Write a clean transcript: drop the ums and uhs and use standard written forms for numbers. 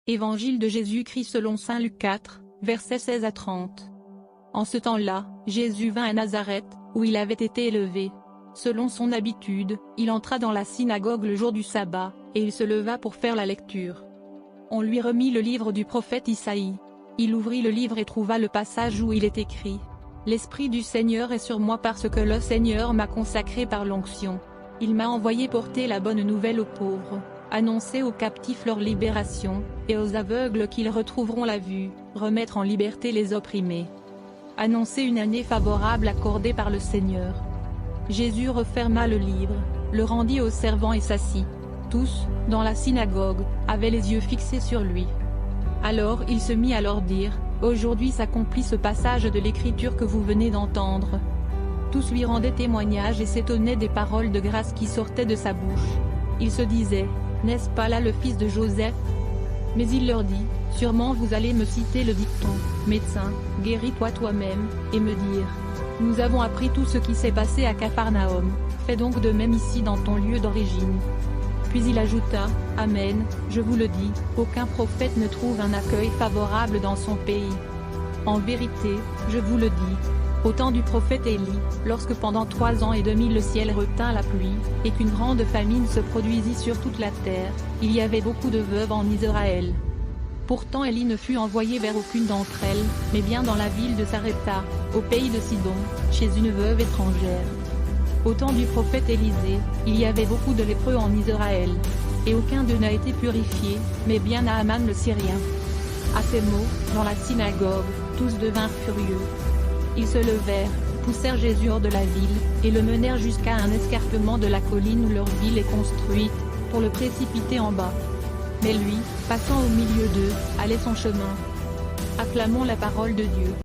Évangile de Jésus-Christ selon saint Luc 4, versets 16 à 30. En ce temps-là, Jésus vint à Nazareth, où il avait été élevé. Selon son habitude, il entra dans la synagogue le jour du sabbat, et il se leva pour faire la lecture. On lui remit le livre du prophète Isaïe. Il ouvrit le livre et trouva le passage où il est écrit : « L'Esprit du Seigneur est sur moi parce que le Seigneur m'a consacré par l'onction. Il m'a envoyé porter la bonne nouvelle aux pauvres, annoncer aux captifs leur libération, et aux aveugles qu'ils retrouveront la vue, remettre en liberté les opprimés. Annoncer une année favorable accordée par le Seigneur. » Jésus referma le livre, le rendit aux servants et s'assit. Tous, dans la synagogue, avaient les yeux fixés sur lui. Alors il se mit à leur dire : « Aujourd'hui s'accomplit ce passage de l'Écriture que vous venez d'entendre. » Tous lui rendaient témoignage et s'étonnaient des paroles de grâce qui sortaient de sa bouche. Ils se disaient : « N'est-ce pas là le fils de Joseph ? » Mais il leur dit : « Sûrement vous allez me citer le dicton : Médecin, guéris-toi toi-même, et me dire : Nous avons appris tout ce qui s'est passé à Capharnaüm, fais donc de même ici dans ton lieu d'origine. » Puis il ajouta : « Amen, je vous le dis, aucun prophète ne trouve un accueil favorable dans son pays. En vérité, je vous le dis, au temps du prophète Élie, lorsque pendant 3 ans et demi le ciel retint la pluie, et qu'une grande famine se produisit sur toute la terre, il y avait beaucoup de veuves en Israël. Pourtant Élie ne fut envoyé vers aucune d'entre elles, mais bien dans la ville de Sarepta, au pays de Sidon, chez une veuve étrangère. Au temps du prophète Élisée, il y avait beaucoup de lépreux en Israël. Et aucun d'eux n'a été purifié, mais bien Naaman le Syrien. » À ces mots, dans la synagogue, tous devinrent furieux. Ils se levèrent, poussèrent Jésus hors de la ville, et le menèrent jusqu'à un escarpement de la colline où leur ville est construite, pour le précipiter en bas. Mais lui, passant au milieu d'eux, allait son chemin. Acclamons la parole de Dieu.